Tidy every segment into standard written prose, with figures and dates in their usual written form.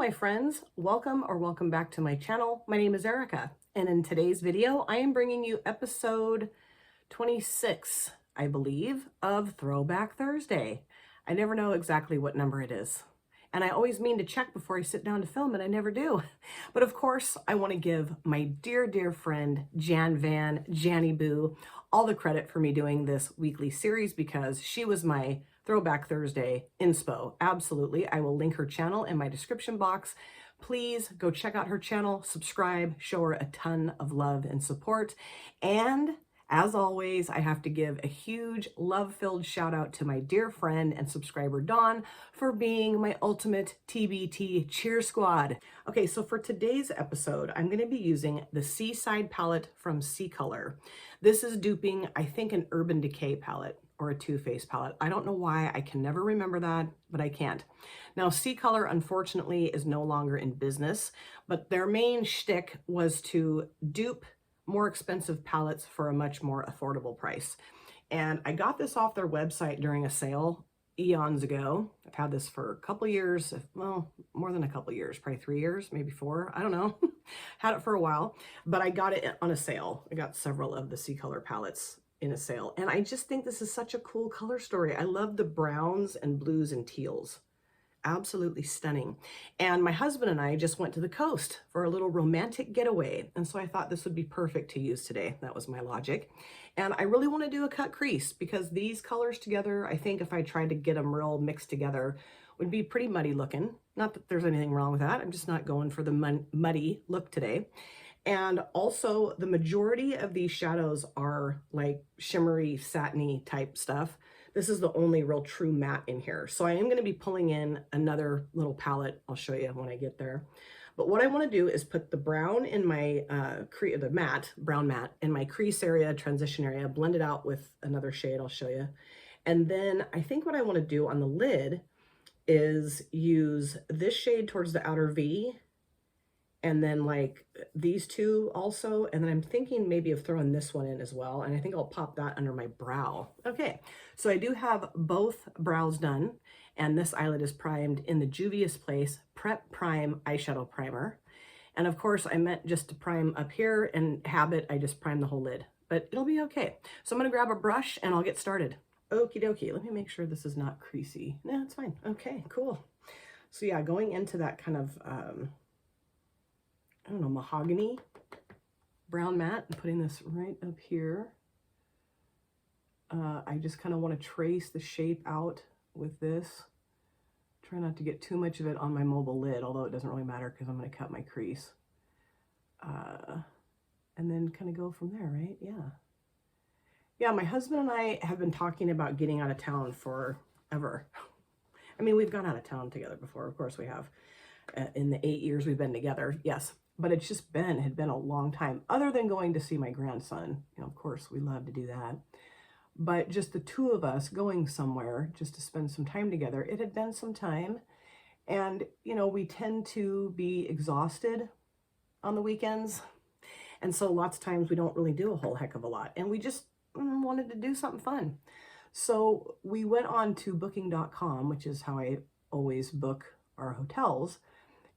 my friends, welcome back to my channel. My name is Erica, and in today's video I am bringing you episode 26, I believe, of Throwback Thursday. I never know exactly what number it is, and I always mean to check before I sit down to film, and I never do. But of course, I want to give my dear friend Janny Boo, all the credit for me doing this weekly series because she was my Throwback Thursday inspo. Absolutely. I will link her channel in my description box. Please go check out her channel, subscribe, show her a ton of love and support. And as always, I have to give a huge love-filled shout out to my dear friend and subscriber Dawn for being my ultimate TBT cheer squad. Okay, so for today's episode, I'm going to be using the Seaside palette from CColor. This is duping, I think, an Urban Decay palette or a Too Faced palette. I don't know why, I can never remember that, but I can't. Now, CColor, unfortunately, is no longer in business, but their main shtick was to dupe more expensive palettes for a much more affordable price. And I got this off their website during a sale eons ago. I've had this for a couple years, well, more than a couple years, probably 3 years, maybe 4, I don't know. Had it for a while, but I got it on a sale. I got several of the CColor palettes in a sale. And I just think this is such a cool color story. I love the browns and blues and teals. Absolutely stunning. And my husband and I just went to the coast for a little romantic getaway. And so I thought this would be perfect to use today. That was my logic. And I really want to do a cut crease because these colors together, I think if I tried to get them real mixed together, would be pretty muddy looking. Not that there's anything wrong with that. I'm just not going for the muddy look today. And also the majority of these shadows are like shimmery, satiny type stuff. This is the only real true matte in here. So I am going to be pulling in another little palette. I'll show you when I get there. But what I want to do is put the brown in my, the matte, brown matte, in my crease area, transition area, blend it out with another shade I'll show you. And then I think what I want to do on the lid is use this shade towards the outer V, and then like these two also, and then I'm thinking maybe of throwing this one in as well, and I think I'll pop that under my brow. Okay, so I do have both brows done, and this eyelid is primed in the Juvia's Place Prep Prime eyeshadow primer. And of course I meant just to prime up here, and habit, I just prime the whole lid, but it'll be okay. So I'm gonna grab a brush and I'll get started. Okie dokie, let me make sure this is not creasy. No, it's fine. Okay, cool. So yeah, going into that kind of I don't know, mahogany brown matte, and putting this right up here. I just kind of want to trace the shape out with this. Try not to get too much of it on my mobile lid, although it doesn't really matter because I'm going to cut my crease. And then kind of go from there, right? Yeah. Yeah, my husband and I have been talking about getting out of town forever. I mean, we've gone out of town together before, of course we have. In the 8 years we've been together, yes. But it's just had been a long time, other than going to see my grandson. You know, of course, we love to do that. But just the two of us going somewhere just to spend some time together, it had been some time. And, you know, we tend to be exhausted on the weekends. And so lots of times we don't really do a whole heck of a lot. And we just wanted to do something fun. So we went on to booking.com, which is how I always book our hotels.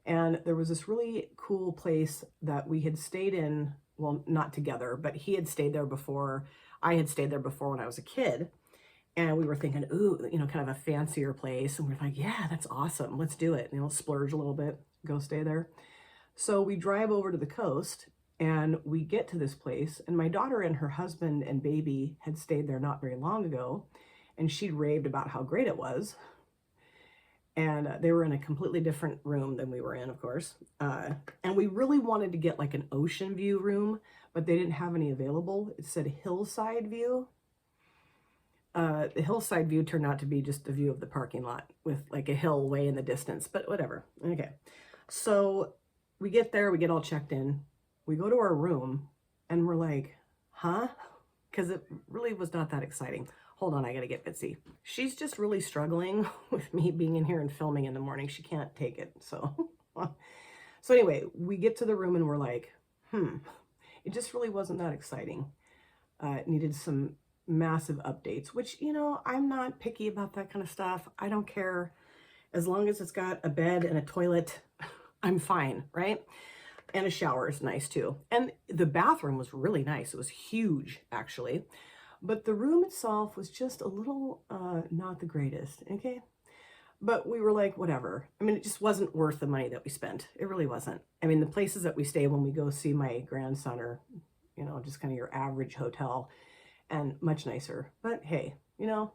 And there was this really cool place that we had stayed in, well, not together, but he had stayed there before, I had stayed there before when I was a kid. And we were thinking, ooh, you know, kind of a fancier place. And we're like, yeah, that's awesome. Let's do it. You know, splurge a little bit, go stay there. So we drive over to the coast and we get to this place. And my daughter and her husband and baby had stayed there not very long ago. And she raved about how great it was. And they were in a completely different room than we were in, of course. And we really wanted to get like an ocean view room, but they didn't have any available. It said hillside view. The hillside view turned out to be just the view of the parking lot with like a hill way in the distance, but whatever. Okay. So we get there, we get all checked in. We go to our room and we're like, huh? Because it really was not that exciting. Hold on, I gotta get Bitsy. She's just really struggling with me being in here and filming in the morning. She can't take it, so. So anyway, we get to the room and we're like, it just really wasn't that exciting. It needed some massive updates, which, you know, I'm not picky about that kind of stuff. I don't care. As long as it's got a bed and a toilet, I'm fine, right? And a shower is nice too. And the bathroom was really nice. It was huge, actually. But the room itself was just a little not the greatest, okay? But we were like, whatever. I mean, it just wasn't worth the money that we spent. It really wasn't. I mean, the places that we stay when we go see my grandson are, you know, just kind of your average hotel and much nicer. But hey, you know,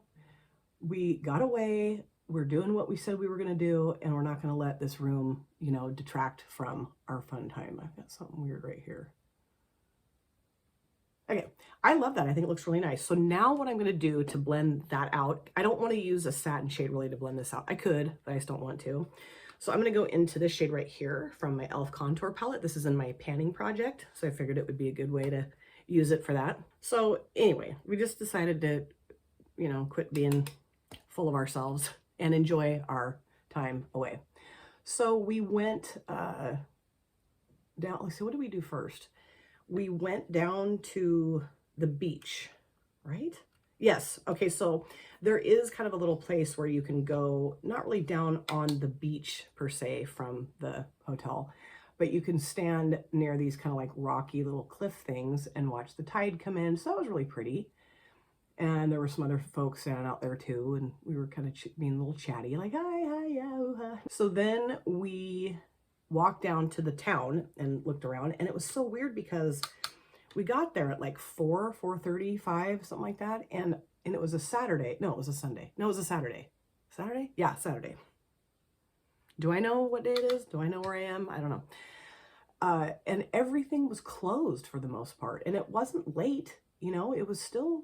we got away. We're doing what we said we were going to do, and we're not going to let this room, you know, detract from our fun time. I've got something weird right here. Okay, I love that. I think it looks really nice. So now what I'm going to do to blend that out, I don't want to use a satin shade really to blend this out. I could, but I just don't want to. So I'm going to go into this shade right here from my e.l.f. contour palette. This is in my panning project, so I figured it would be a good way to use it for that. So anyway, we just decided to, you know, quit being full of ourselves and enjoy our time away. So we went down, let's see, what did we do first? We went down to the beach, right? Yes. Okay, so there is kind of a little place where you can go, not really down on the beach per se from the hotel, but you can stand near these kind of like rocky little cliff things and watch the tide come in. So that was really pretty. And there were some other folks standing out there too, and we were kind of being a little chatty, like, hi, yeah. So then we walked down to the town and looked around, and it was so weird because we got there at like 4:30, 5, something like that, and it was a Saturday. No, it was a Sunday. No, it was a Saturday. Saturday? Yeah, Saturday. Do I know what day it is? Do I know where I am? I don't know. And everything was closed for the most part, and it wasn't late, you know, it was still,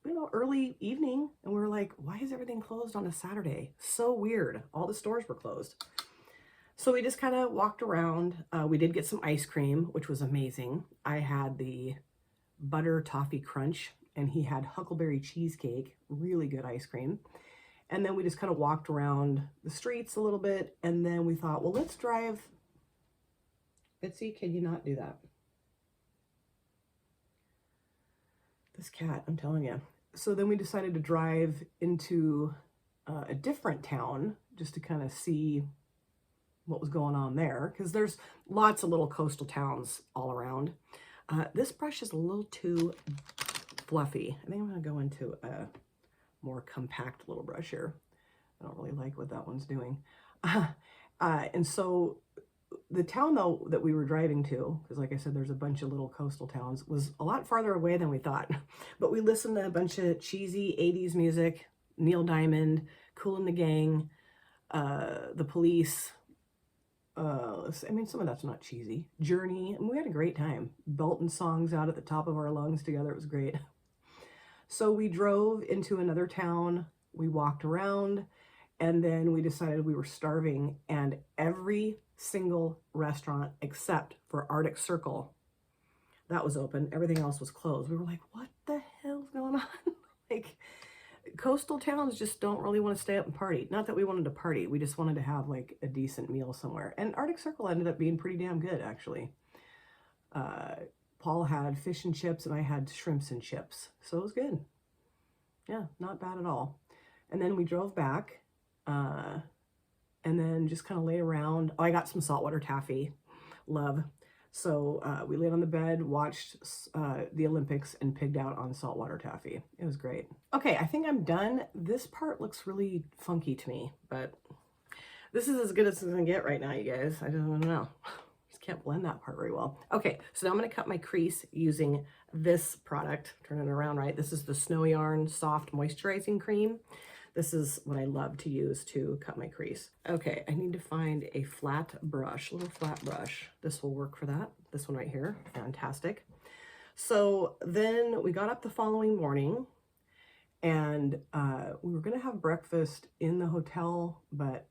you know, early evening, and we were like, why is everything closed on a Saturday? So weird. All the stores were closed. So we just kind of walked around. We did get some ice cream, which was amazing. I had the butter toffee crunch, and he had huckleberry cheesecake, really good ice cream. And then we just kind of walked around the streets a little bit, and then we thought, well, let's drive. Bitsy, can you not do that? This cat, I'm telling you. So then we decided to drive into a different town just to kind of see what was going on there, because there's lots of little coastal towns all around. This brush is a little too fluffy. I think I'm going to go into a more compact little brush here. I don't really like what that one's doing. And so the town, though, that we were driving to, because like I said, there's a bunch of little coastal towns, was a lot farther away than we thought. But we listened to a bunch of cheesy 80s music, Neil Diamond, Kool and the Gang, The Police. I mean, some of that's not cheesy. Journey, and we had a great time. Belting songs out at the top of our lungs together. It was great. So we drove into another town. We walked around, and then we decided we were starving, and every single restaurant except for Arctic Circle that was open, everything else was closed. We were like, what the hell's going on? Like, coastal towns just don't really want to stay up and party. Not that we wanted to party, we just wanted to have like a decent meal somewhere. And Arctic Circle ended up being pretty damn good, actually. Paul had fish and chips, and I had shrimps and chips, so it was good. Yeah, not bad at all. And then we drove back, and then just kind of lay around. Oh, I got some saltwater taffy, love. So we laid on the bed, watched the Olympics, and pigged out on saltwater taffy. It was great. Okay, I think I'm done. This part looks really funky to me, but this is as good as it's gonna get right now, you guys. I don't know. Just can't blend that part very well. Okay, so now I'm gonna cut my crease using this product. Turn it around, right? This is the Snow Yarn Soft Moisturizing Cream. This is what I love to use to cut my crease. Okay, I need to find a flat brush, a little flat brush. This will work for that. This one right here, fantastic. So then we got up the following morning, and we were gonna have breakfast in the hotel, but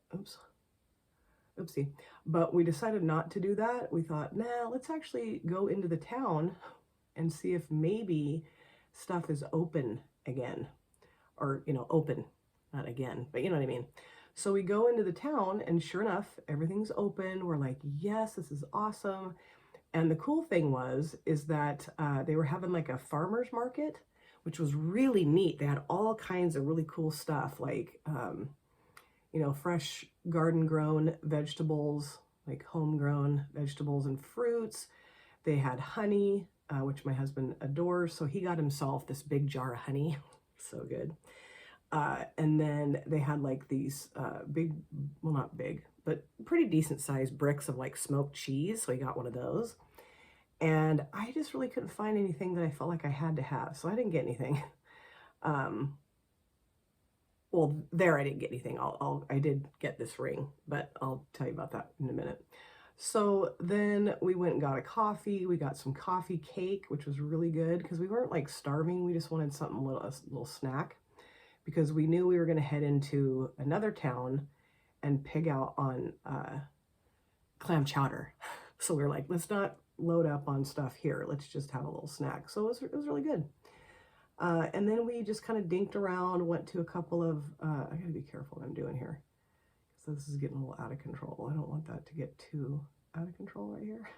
oopsie. But we decided not to do that. We thought, nah, let's actually go into the town and see if maybe stuff is open again, or, you know, open. Not again, but you know what I mean. So we go into the town, and sure enough, everything's open. We're like, yes, this is awesome. And the cool thing is that they were having like a farmer's market, which was really neat. They had all kinds of really cool stuff, like, you know, fresh garden grown vegetables, like homegrown vegetables and fruits. They had honey, which my husband adores. So he got himself this big jar of honey. So good. And then they had like these big, well, not big, but pretty decent sized bricks of like smoked cheese. So he got one of those. And I just really couldn't find anything that I felt like I had to have. So I didn't get anything. Well, there I didn't get anything. I did get this ring, but I'll tell you about that in a minute. So then we went and got a coffee. We got some coffee cake, which was really good because we weren't like starving. We just wanted something a little snack because we knew we were going to head into another town and pig out on clam chowder. So we were like, let's not load up on stuff here. Let's just have a little snack. So it was really good. And then we just kind of dinked around, went to a couple of, I gotta be careful what I'm doing here. So this is getting a little out of control. I don't want that to get too out of control right here.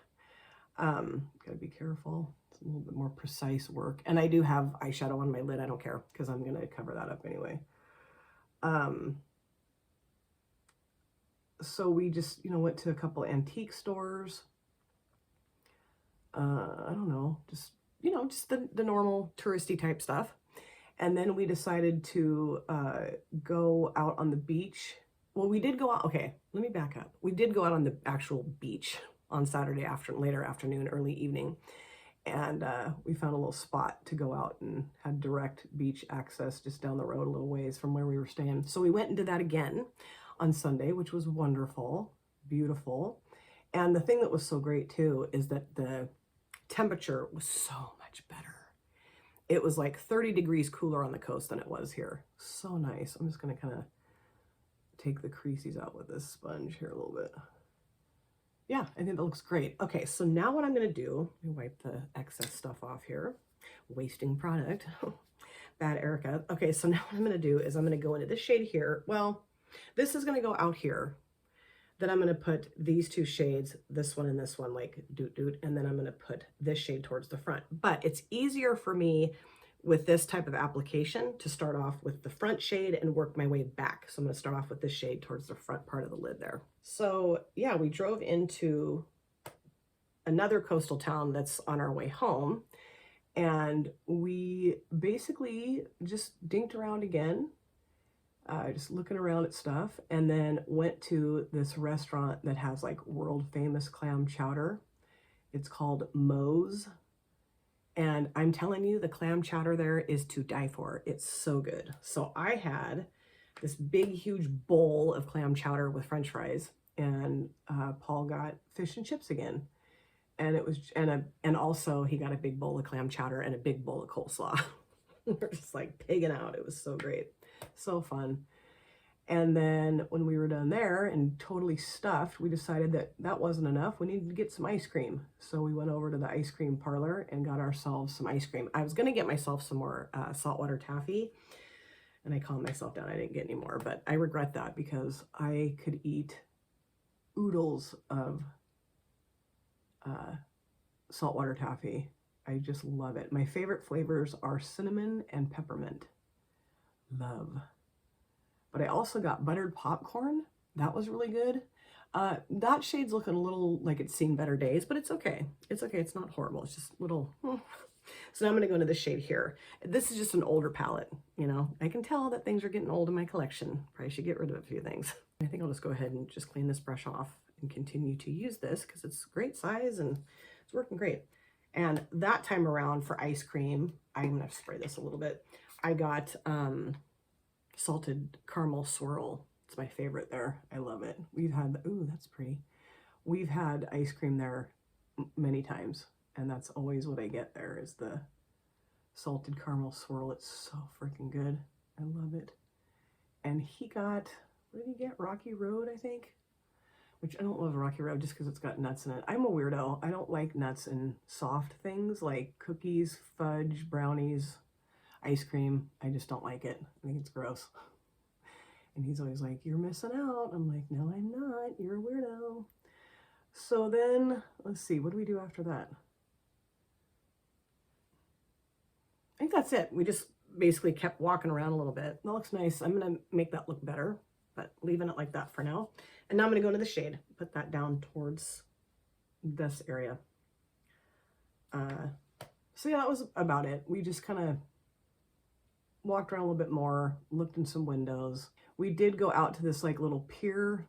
Gotta be careful. It's a little bit more precise work. And I do have eyeshadow on my lid. I don't care because I'm gonna cover that up anyway. So we just, went to a couple antique stores. I don't know, just the normal touristy type stuff. And then we decided to go out on the beach. Well, we did go out. Okay, let me back up. We did go out on the actual beach on Saturday later afternoon, early evening. And we found a little spot to go out and had direct beach access just down the road a little ways from where we were staying. So we went and did that again on Sunday, which was wonderful, beautiful. And the thing that was so great too is that the temperature was so much better. It was like 30 degrees cooler on the coast than it was here. So nice. I'm just going to kind of take the creases out with this sponge here a little bit. Yeah, I think that looks great. Okay, so now what I'm going to do, let me wipe the excess stuff off here. Wasting product. Bad Erica. Okay, so now what I'm going to do is I'm going to go into this shade here. Well, this is going to go out here. Then I'm going to put these two shades, this one and this one, like doot, and then I'm going to put this shade towards the front. But it's easier for me with this type of application to start off with the front shade and work my way back. So I'm going to start off with this shade towards the front part of the lid there. So yeah, we drove into another coastal town that's on our way home. And we basically just dinked around again. Just looking around at stuff, and then went to this restaurant that has like world famous clam chowder. It's called Moe's, and I'm telling you, the clam chowder there is to die for. It's so good. So I had this big huge bowl of clam chowder with french fries, and Paul got fish and chips again, and it was and also he got a big bowl of clam chowder and a big bowl of coleslaw. We're just like pigging out. It was so great. So fun. And then when we were done there and totally stuffed, we decided that that wasn't enough. We needed to get some ice cream. So we went over to the ice cream parlor and got ourselves some ice cream. I was going to get myself some more saltwater taffy, and I calmed myself down. I didn't get any more, but I regret that because I could eat oodles of saltwater taffy. I just love it. My favorite flavors are cinnamon and peppermint. Love. But I also got buttered popcorn. That was really good. That shade's looking a little like it's seen better days, but it's okay. It's okay. It's not horrible. It's just little. So now I'm going to go into this shade here. This is just an older palette. I can tell that things are getting old in my collection. Probably should get rid of a few things. I think I'll just go ahead and just clean this brush off and continue to use this because it's great size and it's working great. And that time around for ice cream, I'm going to spray this a little bit. I got salted caramel swirl. It's my favorite there. I love it. We've had, ooh, that's pretty. We've had ice cream there many times, and that's always what I get there is the salted caramel swirl. It's so freaking good. I love it. And he got, what did he get? Rocky Road, I think? Which I don't love Rocky Road just because it's got nuts in it. I'm a weirdo. I don't like nuts in soft things like cookies, fudge, brownies, ice cream. I just don't like it. I think it's gross. And he's always like, you're missing out. I'm like, no, I'm not. You're a weirdo. So then, let's see. What do we do after that? I think that's it. We just basically kept walking around a little bit. That looks nice. I'm going to make that look better, but leaving it like that for now. And now I'm going to go into the shade, put that down towards this area. So yeah, that was about it. We just kind of walked around a little bit more, looked in some windows. We did go out to this like little pier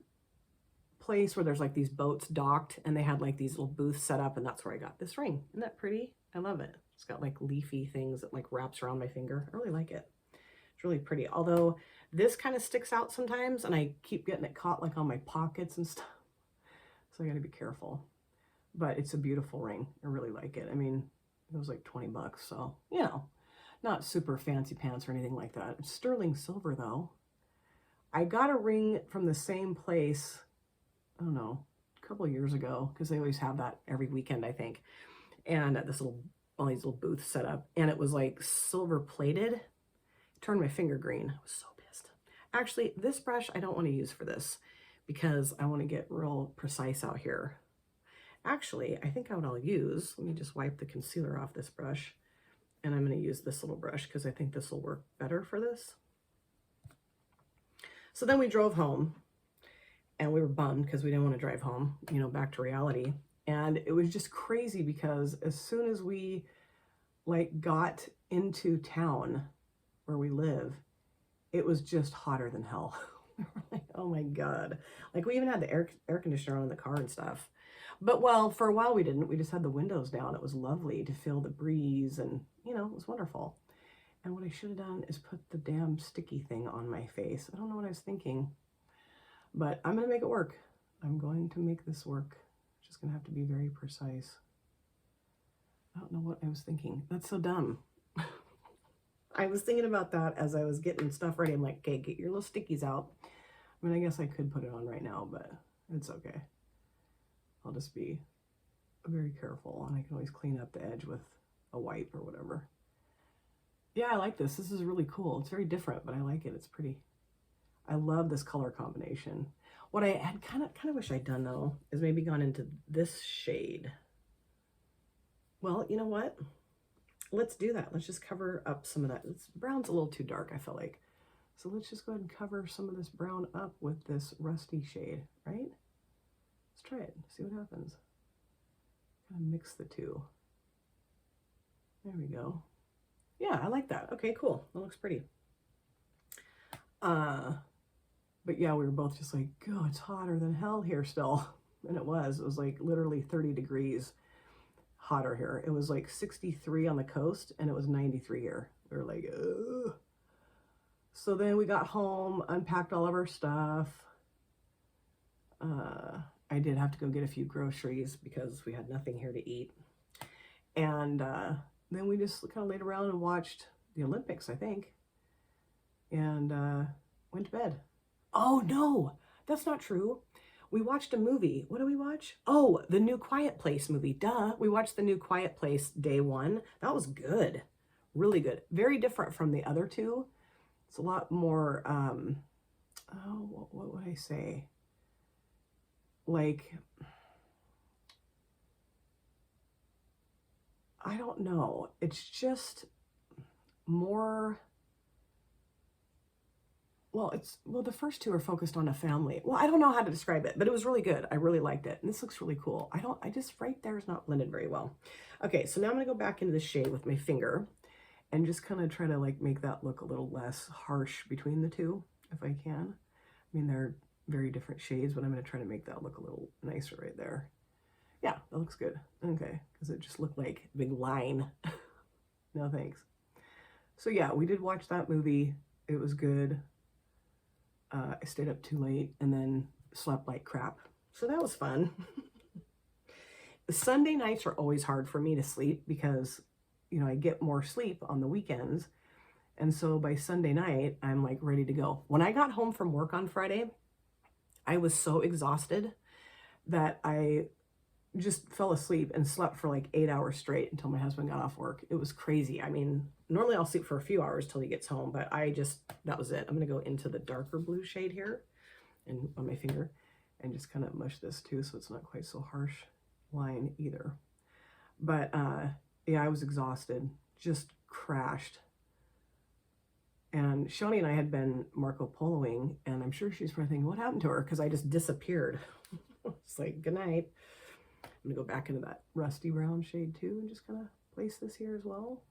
place where there's like these boats docked, and they had like these little booths set up, and that's where I got this ring. Isn't that pretty? I love it. It's got like leafy things that like wraps around my finger. I really like it. It's really pretty. Although this kind of sticks out sometimes, and I keep getting it caught like on my pockets and stuff. So I got to be careful. But it's a beautiful ring. I really like it. I mean, it was like 20 bucks, so, you know, not super fancy pants or anything like that. It's sterling silver, though. I got a ring from the same place, I don't know, a couple of years ago, because they always have that every weekend, I think. And at this little, all these little booths set up, and it was like silver plated. It turned my finger green. I was so pissed. Actually, this brush I don't want to use for this because I want to get real precise out here. Actually, I think what I'll use, let me just wipe the concealer off this brush, and I'm going to use this little brush because I think this will work better for this. So then we drove home, and we were bummed because we didn't want to drive home, you know, back to reality. And it was just crazy because as soon as we like got into town where we live, it was just hotter than hell. We were like, oh my God. Like we even had the air conditioner on in the car and stuff. But well, for a while we didn't. We just had the windows down. It was lovely to feel the breeze, and you know, it was wonderful. And what I should have done is put the damn sticky thing on my face. I don't know what I was thinking, but I'm gonna make it work. I'm going to make this work. Just gonna have to be very precise. I don't know what I was thinking. That's so dumb. I was thinking about that as I was getting stuff ready. I'm like, okay, get your little stickies out. I mean, I guess I could put it on right now, but it's okay. I'll just be very careful, and I can always clean up the edge with a wipe or whatever. Yeah, I like this. This is really cool. It's very different, but I like it. It's pretty. I love this color combination. What I had kind of wish I'd done though is maybe gone into this shade. Well, you know what? Let's do that. Let's just cover up some of that. Brown's a little too dark, I feel like. So let's just go ahead and cover some of this brown up with this rusty shade, right? Let's try it, see what happens. Kind of mix the two. There we go. Yeah, I like that. Okay, cool. That looks pretty. But yeah, we were both just like, oh, it's hotter than hell here still. And it was like literally 30 degrees hotter here. It was like 63 on the coast, and it was 93 here. We were like, ugh. So then we got home, unpacked all of our stuff. I did have to go get a few groceries because we had nothing here to eat. And then we just kind of laid around and watched the Olympics, I think. And went to bed. Oh, no, that's not true. We watched a movie. What did we watch? Oh, the new Quiet Place movie. Duh. We watched the new Quiet Place day one. That was good. Really good. Very different from the other two. It's a lot more, oh, what would I say? Like, I don't know. It's just more, well, the first two are focused on a family. Well, I don't know how to describe it, but it was really good. I really liked it. And this looks really cool. I just, right there is not blended very well. Okay, so now I'm gonna go back into the shade with my finger and just kind of try to like make that look a little less harsh between the two, if I can. I mean, they're very different shades, but I'm gonna try to make that look a little nicer right there. Yeah, that looks good. Okay, because it just looked like a big line. No thanks. So yeah, we did watch that movie. It was good. I stayed up too late and then slept like crap. So that was fun. Sunday nights are always hard for me to sleep because, you know, I get more sleep on the weekends. And so by Sunday night, I'm like ready to go. When I got home from work on Friday, I was so exhausted that I just fell asleep and slept for like 8 hours straight until my husband got off work. It was crazy. I mean, normally I'll sleep for a few hours till he gets home, but that was it. I'm going to go into the darker blue shade here and on my finger and just kind of mush this too, so it's not quite so harsh line either. But yeah, I was exhausted, just crashed. And Shoni and I had been Marco Poloing, and I'm sure she's probably thinking, what happened to her? Because I just disappeared. It's like, good night. I'm gonna go back into that rusty brown shade too and just kind of place this here as well.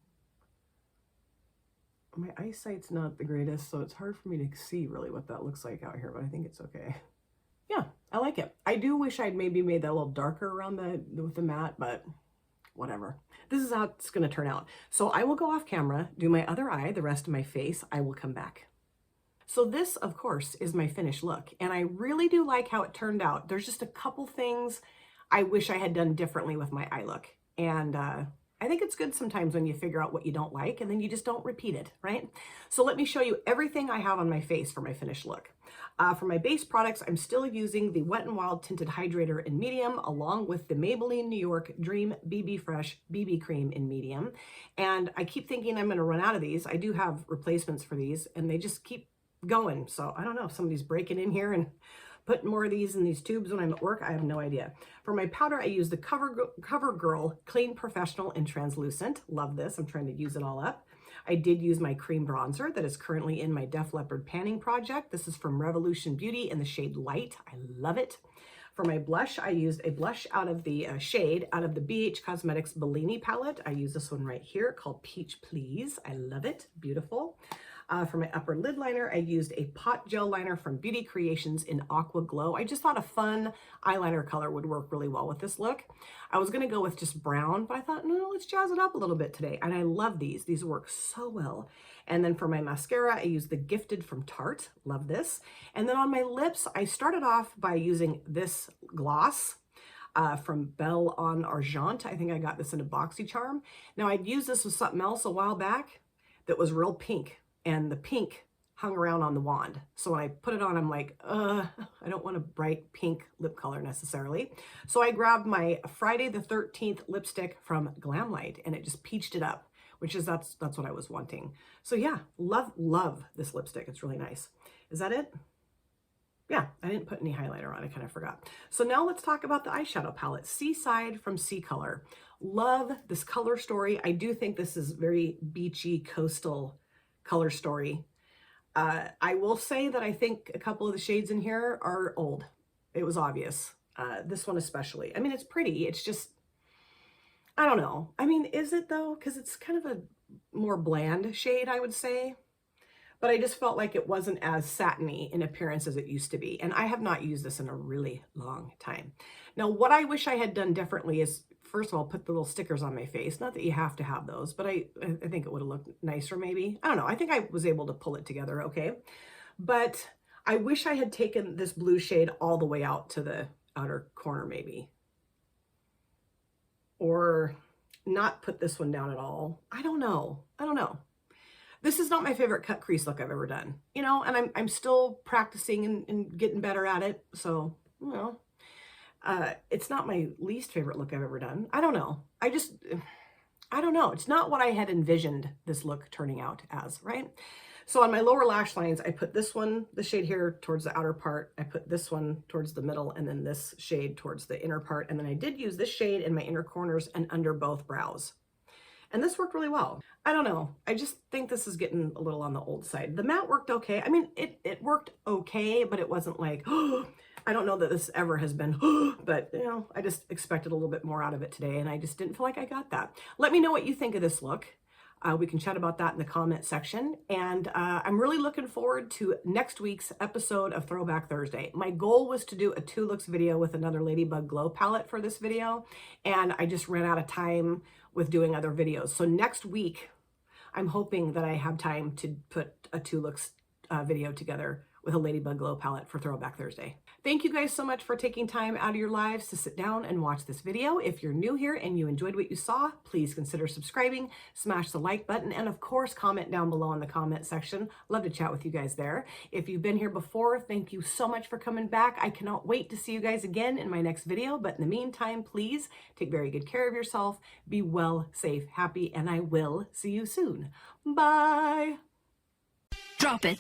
My eyesight's not the greatest, so it's hard for me to see really what that looks like out here, but I think it's okay. Yeah, I like it. I do wish I'd maybe made that a little darker around with the matte, but whatever. This is how it's going to turn out. So I will go off camera, do my other eye, the rest of my face. I will come back. So this, of course, is my finished look, and I really do like how it turned out. There's just a couple things I wish I had done differently with my eye look, and I think it's good sometimes when you figure out what you don't like and then you just don't repeat it, right? So let me show you everything I have on my face for my finished look. For my base products, I'm still using the Wet n Wild Tinted Hydrator in medium, along with the Maybelline New York Dream BB Fresh BB Cream in medium. And I keep thinking I'm going to run out of these. I do have replacements for these, and they just keep going. So I don't know if somebody's breaking in here and putting more of these in these tubes when I'm at work. I have no idea. For my powder, I use the CoverGirl Clean Professional in Translucent. Love this. I'm trying to use it all up. I did use my cream bronzer that is currently in my Def Leppard panning project. This is from Revolution Beauty in the shade Light. I love it. For my blush, I used a blush out of the shade out of the BH Cosmetics Bellini palette. I use this one right here called Peach Please. I love it. Beautiful. For my upper lid liner, I used a pot gel liner from Beauty Creations in Aqua Glow. I just thought a fun eyeliner color would work really well with this look. I was going to go with just brown, but I thought, no, let's jazz it up a little bit today. And I love these. These work so well. And then for my mascara, I used the Gifted from Tarte. Love this. And then on my lips, I started off by using this gloss from Belle en Argent. I think I got this in a BoxyCharm. Now, I'd used this with something else a while back that was real pink, and the pink hung around on the wand. So when I put it on, I'm like, I don't want a bright pink lip color necessarily. So I grabbed my Friday the 13th lipstick from Glamlight, and it just peached it up, which is, that's what I was wanting. So yeah, love this lipstick. It's really nice. Is that it? Yeah, I didn't put any highlighter on. I kind of forgot. So now let's talk about the eyeshadow palette. Seaside from CColor. Love this color story. I do think this is very beachy, coastal color story. I will say that I think a couple of the shades in here are old. It was obvious. This one especially. I mean, it's pretty. It's just, I don't know. I mean, is it though? Because it's kind of a more bland shade, I would say. But I just felt like it wasn't as satiny in appearance as it used to be. And I have not used this in a really long time. Now, what I wish I had done differently is, first of all, put the little stickers on my face. Not that you have to have those, but I think it would have looked nicer maybe. I don't know. I think I was able to pull it together okay. But I wish I had taken this blue shade all the way out to the outer corner maybe. Or not put this one down at all. I don't know. This is not my favorite cut crease look I've ever done, you know, and I'm still practicing and getting better at it. So, you know, it's not my least favorite look I've ever done. I don't know. I don't know. It's not what I had envisioned this look turning out as, right? So on my lower lash lines, I put this one, the shade here towards the outer part. I put this one towards the middle, and then this shade towards the inner part. And then I did use this shade in my inner corners and under both brows. And this worked really well. I don't know. I just think this is getting a little on the old side. The matte worked okay. I mean, it worked okay, but it wasn't like, oh, I don't know that this ever has been, but you know, I just expected a little bit more out of it today, and I just didn't feel like I got that. Let me know what you think of this look. We can chat about that in the comment section. And I'm really looking forward to next week's episode of Throwback Thursday. My goal was to do a 2 looks video with another Ladybug Glow palette for this video, and I just ran out of time with doing other videos. So next week, I'm hoping that I have time to put a 2 looks video together with a Ladybug Glow palette for Throwback Thursday. Thank you guys so much for taking time out of your lives to sit down and watch this video. If you're new here and you enjoyed what you saw, please consider subscribing, smash the like button, and of course, comment down below in the comment section. Love to chat with you guys there. If you've been here before, thank you so much for coming back. I cannot wait to see you guys again in my next video. But in the meantime, please take very good care of yourself. Be well, safe, happy, and I will see you soon. Bye. Drop it.